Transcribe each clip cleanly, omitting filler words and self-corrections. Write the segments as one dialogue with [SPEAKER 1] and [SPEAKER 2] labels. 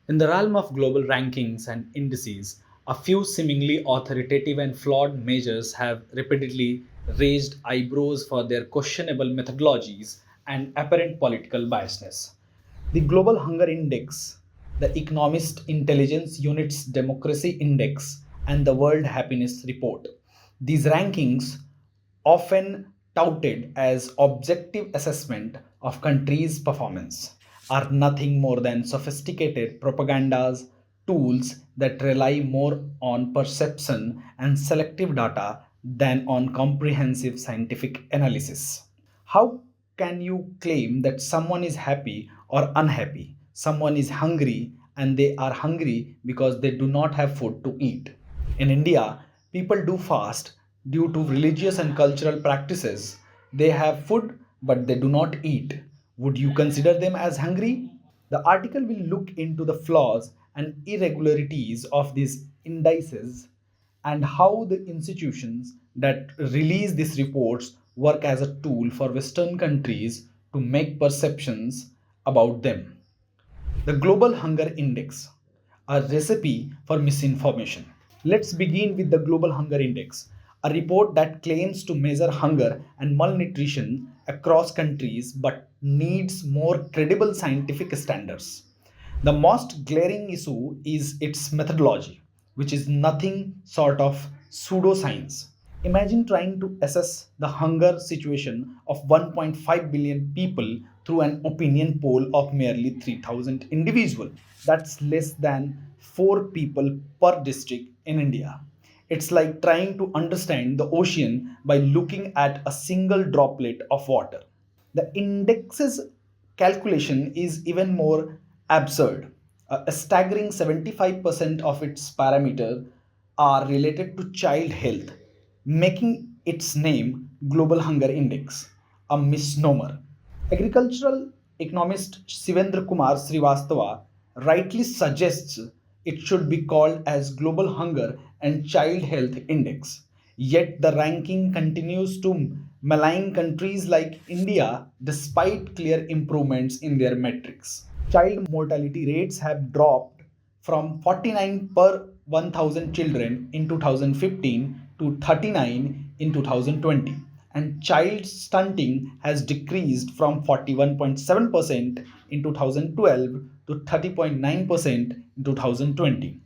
[SPEAKER 1] In the realm of global rankings and indices, a few seemingly authoritative and flawed measures have repeatedly raised eyebrows for their questionable methodologies and apparent political biasness. The Global Hunger Index, the Economist Intelligence Unit's Democracy Index, and the World Happiness Report. These rankings, often touted as objective assessment of countries' performance, are nothing more than sophisticated propagandas tools that rely more on perception and selective data than on comprehensive scientific analysis. How can you claim that someone is happy or unhappy? Someone is hungry and they are hungry because they do not have food to eat. In India, people do fast due to religious and cultural practices. They have food but they do not eat. Would you consider them as hungry? The article will look into the flaws and irregularities of these indices and how the institutions that release these reports work as a tool for Western countries to make perceptions about them. The Global Hunger Index, a recipe for misinformation. Let's begin with the Global Hunger Index, a report that claims to measure hunger and malnutrition across countries but needs more credible scientific standards. The most glaring issue is its methodology, which is nothing sort of pseudoscience. Imagine trying to assess the hunger situation of 1.5 billion people through an opinion poll of merely 3,000 individuals. That's less than 4 people per district in India. It's like trying to understand the ocean by looking at a single droplet of water. The index's calculation is even more absurd. A staggering 75% of its parameters are related to child health, making its name Global Hunger Index a misnomer. Agricultural economist Sivendra Kumar Srivastava rightly suggests it should be called as Global Hunger and Child Health Index. Yet the ranking continues to malign countries like India despite clear improvements in their metrics. Child mortality rates have dropped from 49 per 1000 children in 2015 to 39 in 2020, and child stunting has decreased from 41.7% in 2012 to 30.9% in 2020.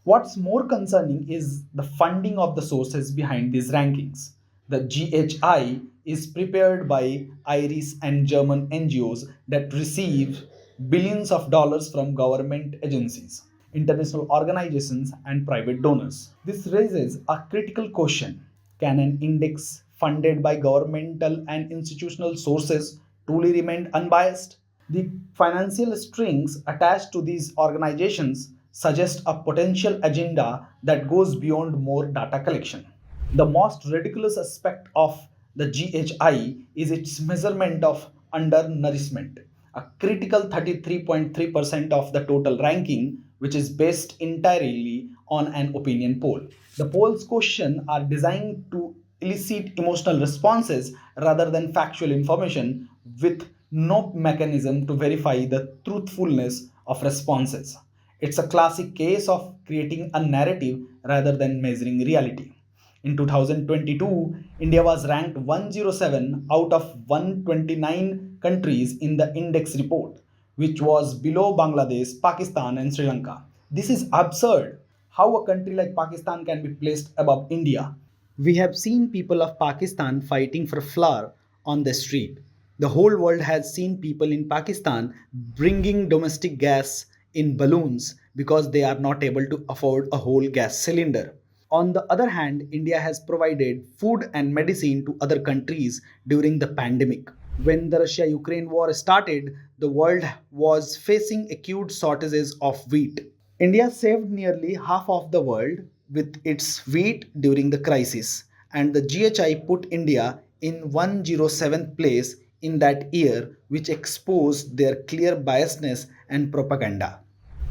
[SPEAKER 1] What's more concerning is the funding of the sources behind these rankings. The GHI is prepared by Irish and German NGOs that receive billions of dollars from government agencies, international organizations, and private donors. This raises a critical question. Can an index funded by governmental and institutional sources truly remain unbiased? The financial strings attached to these organizations suggest a potential agenda that goes beyond more data collection. The most ridiculous aspect of the GHI is its measurement of undernourishment, a critical 33.3% of the total ranking, which is based entirely on an opinion poll. The poll's questions are designed to elicit emotional responses rather than factual information, with no mechanism to verify the truthfulness of responses. It's a classic case of creating a narrative rather than measuring reality. In 2022, India was ranked 107 out of 129 countries in the index report, which was below Bangladesh, Pakistan, and Sri Lanka. This is absurd. How a country like Pakistan can be placed above India? We have seen people of Pakistan fighting for flour on the street. The whole world has seen people in Pakistan bringing domestic gas in balloons because they are not able to afford a whole gas cylinder. On the other hand, India has provided food and medicine to other countries during the pandemic. When the Russia Ukraine war started, the world was facing acute shortages of wheat. India saved nearly half of the world with its wheat during the crisis, and the GHI put India in 107th place in that year, which exposed their clear biasness and propaganda.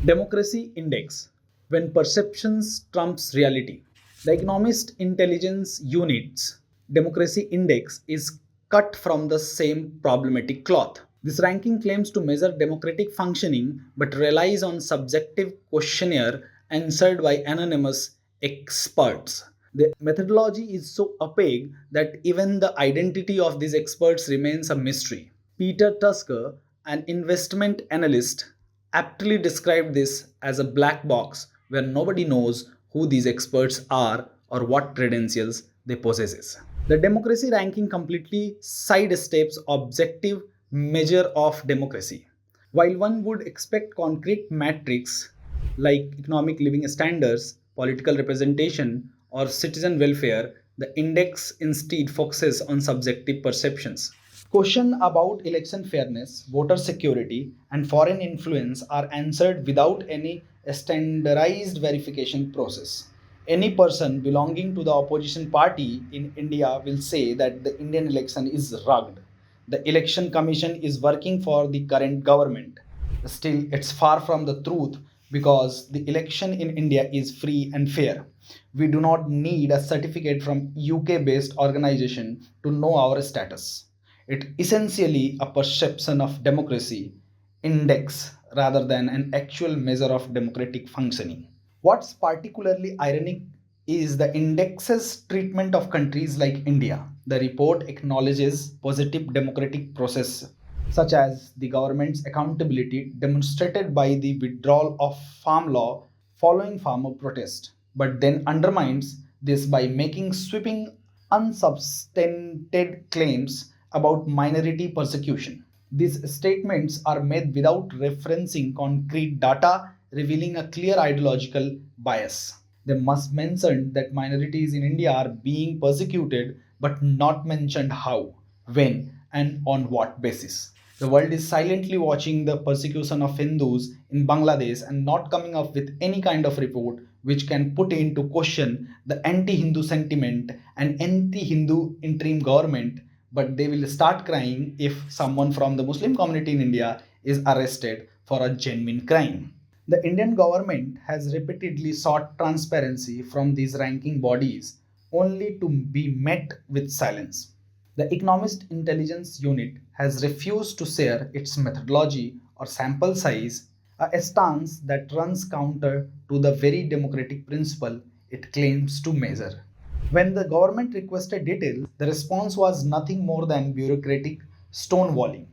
[SPEAKER 1] Democracy Index, when perceptions trumps reality. The Economist Intelligence Unit's Democracy Index is cut from the same problematic cloth. This ranking claims to measure democratic functioning but relies on subjective questionnaire answered by anonymous experts. The methodology is so opaque that even the identity of these experts remains a mystery. Peter Tusker, an investment analyst, aptly described this as a black box where nobody knows who these experts are or what credentials they possess. The democracy ranking completely sidesteps objective measure of democracy. While one would expect concrete metrics like economic living standards, political representation, or citizen welfare, the index instead focuses on subjective perceptions. Questions about election fairness, voter security, and foreign influence are answered without any standardized verification process. Any person belonging to the opposition party in India will say that the Indian election is rugged. The election commission is working for the current government. Still, it's far from the truth because the election in India is free and fair. We do not need a certificate from UK based organization to know our status. It essentially a perception of democracy index rather than an actual measure of democratic functioning. What's particularly ironic is the index's treatment of countries like India. The report acknowledges positive democratic process such as the government's accountability demonstrated by the withdrawal of farm law following farmer protest, but then undermines this by making sweeping unsubstantiated claims about minority persecution. These statements are made without referencing concrete data, revealing a clear ideological bias. They must mention that minorities in India are being persecuted, but not mentioned how, when, and on what basis. The world is silently watching the persecution of Hindus in Bangladesh and not coming up with any kind of report which can put into question the anti Hindu sentiment and anti Hindu interim government, but they will start crying if someone from the Muslim community in India is arrested for a genuine crime. The Indian government has repeatedly sought transparency from these ranking bodies only to be met with silence. The Economist Intelligence Unit has refused to share its methodology or sample size, a stance that runs counter to the very democratic principle it claims to measure. When the government requested details, the response was nothing more than bureaucratic stonewalling.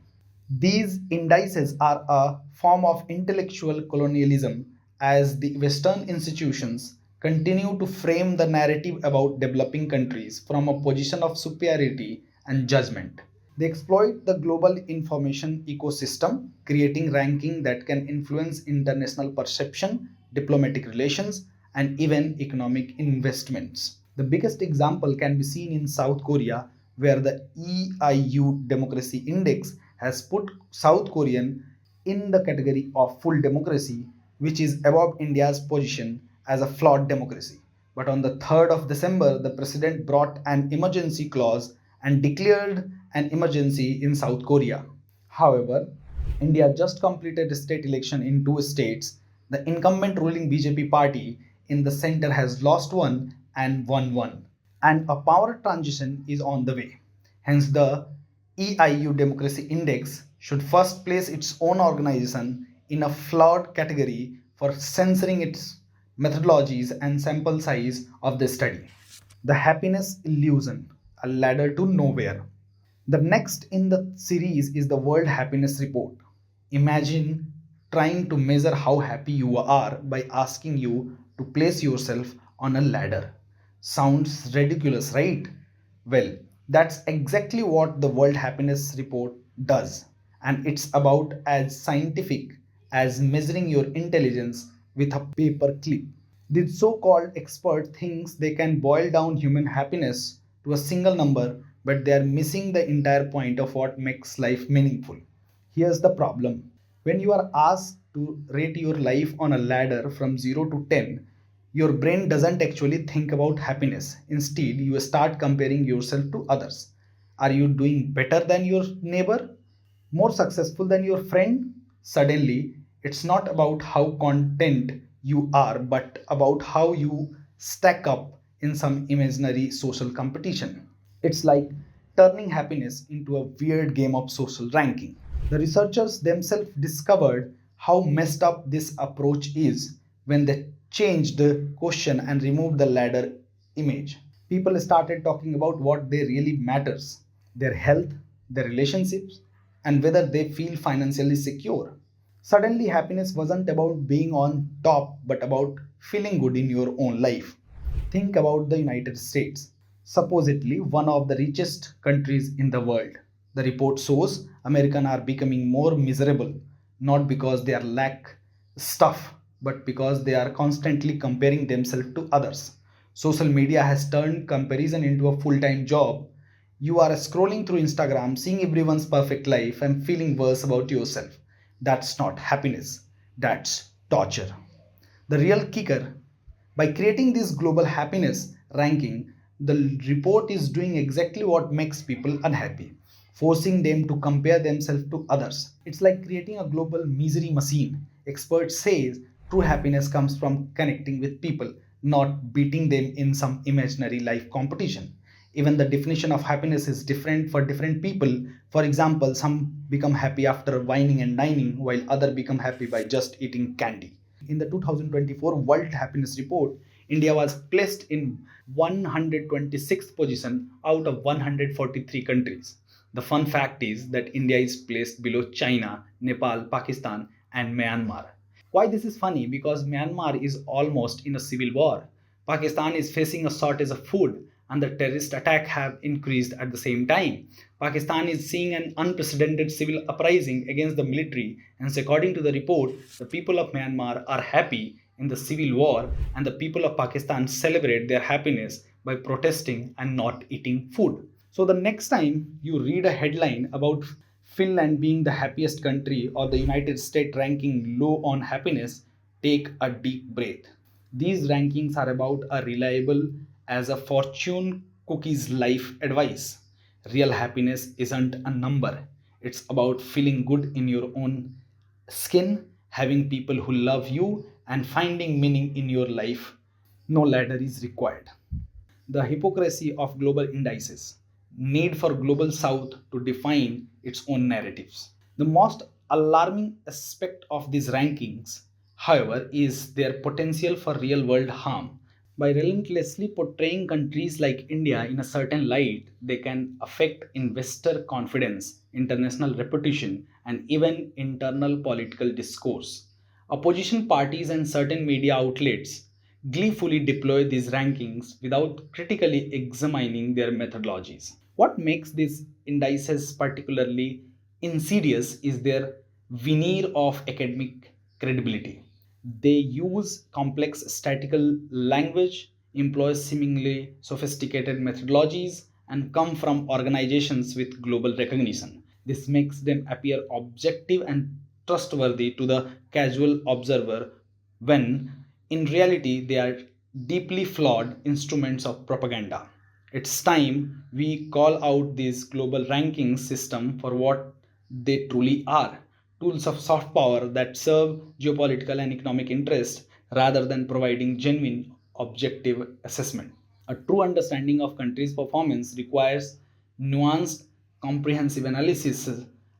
[SPEAKER 1] These indices are a form of intellectual colonialism as the Western institutions continue to frame the narrative about developing countries from a position of superiority and judgment. They exploit the global information ecosystem, creating ranking that can influence international perception, diplomatic relations, and even economic investments. The biggest example can be seen in South Korea, where the EIU Democracy Index has put South Korean in the category of full democracy, which is above India's position as a flawed democracy. But on the 3rd of December, the president brought an emergency clause and declared an emergency in South Korea. However, India just completed a state election in two states. The incumbent ruling BJP party in the center has lost one and won one, and a power transition is on the way. Hence, the EIU Democracy Index should first place its own organization in a flawed category for censoring its methodologies and sample size of the study. The happiness illusion, a ladder to nowhere. The next in the series is the World Happiness Report. Imagine trying to measure how happy you are by asking you to place yourself on a ladder. Sounds ridiculous, right? Well, that's exactly what the World Happiness Report does. And it's about as scientific as measuring your intelligence with a paper clip. These so called expert thinks they can boil down human happiness to a single number, but they are missing the entire point of what makes life meaningful. Here's the problem: when you are asked to rate your life on a ladder from 0 to 10, your brain doesn't actually think about happiness. Instead, you start comparing yourself to others. Are you doing better than your neighbor? More successful than your friend? Suddenly, it's not about how content you are, but about how you stack up in some imaginary social competition. It's like turning happiness into a weird game of social ranking.
[SPEAKER 2] The researchers themselves discovered how messed up this approach is when they changed the question and removed the ladder image. People started talking about what they really matters, their health, their relationships, and whether they feel financially secure. Suddenly, happiness wasn't about being on top, but about feeling good in your own life. Think about the United States, supposedly one of the richest countries in the world. The report shows Americans are becoming more miserable, not because they are lack stuff, but because they are constantly comparing themselves to others. Social media has turned comparison into a full-time job. You are scrolling through Instagram, seeing everyone's perfect life and feeling worse about yourself. That's not happiness. That's torture. The real kicker, by creating this global happiness ranking, the report is doing exactly what makes people unhappy, forcing them to compare themselves to others. It's like creating a global misery machine. Experts say true happiness comes from connecting with people, not beating them in some imaginary life competition. Even the definition of happiness is different for different people. For example, some become happy after wining and dining, while others become happy by just eating candy. In the 2024 World Happiness Report, India was placed in 126th position out of 143 countries. The fun fact is that India is placed below China, Nepal, Pakistan, and Myanmar. Why this is funny? Because Myanmar is almost in a civil war. Pakistan is facing a shortage of food, and the terrorist attack have increased at the same time. Pakistan is seeing an unprecedented civil uprising against the military, and according to the report, the people of Myanmar are happy in the civil war, and the people of Pakistan celebrate their happiness by protesting and not eating food. So the next time you read a headline about Finland being the happiest country or the United States ranking low on happiness, take a deep breath. These rankings are about a reliable as a fortune cookie's life advice. Real happiness isn't a number. It's about feeling good in your own skin, having people who love you, and finding meaning in your life. No ladder is required. The hypocrisy of global indices, need for global south to define its own narratives. The most alarming aspect of these rankings, however, is their potential for real world harm. By relentlessly portraying countries like India in a certain light, they can affect investor confidence, international reputation, and even internal political discourse. Opposition parties and certain media outlets gleefully deploy these rankings without critically examining their methodologies. What makes these indices particularly insidious is their veneer of academic credibility. They use complex statistical language, employ seemingly sophisticated methodologies, and come from organizations with global recognition. This makes them appear objective and trustworthy to the casual observer when in reality they are deeply flawed instruments of propaganda. It's time we call out this global ranking system for what they truly are, tools of soft power that serve geopolitical and economic interests rather than providing genuine objective assessment. A true understanding of country's performance requires nuanced, comprehensive analysis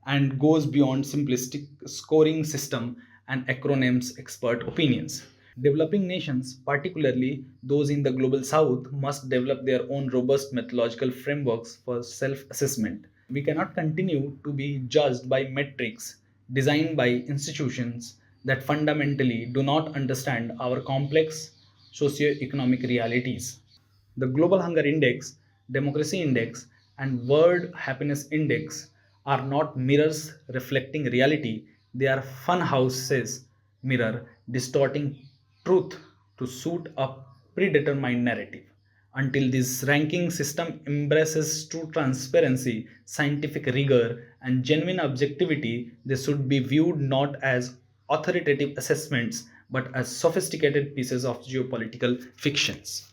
[SPEAKER 2] and goes beyond simplistic scoring system and acronyms expert opinions. Developing nations, particularly those in the global south, must develop their own robust methodological frameworks for self assessment. We cannot continue to be judged by metrics designed by institutions that fundamentally do not understand our complex socio-economic realities. The Global Hunger Index, Democracy Index, and World Happiness Index are not mirrors reflecting reality, they are fun houses mirror distorting truth to suit a predetermined narrative. Until this ranking system embraces true transparency, scientific rigor, and genuine objectivity, they should be viewed not as authoritative assessments but as sophisticated pieces of geopolitical fictions.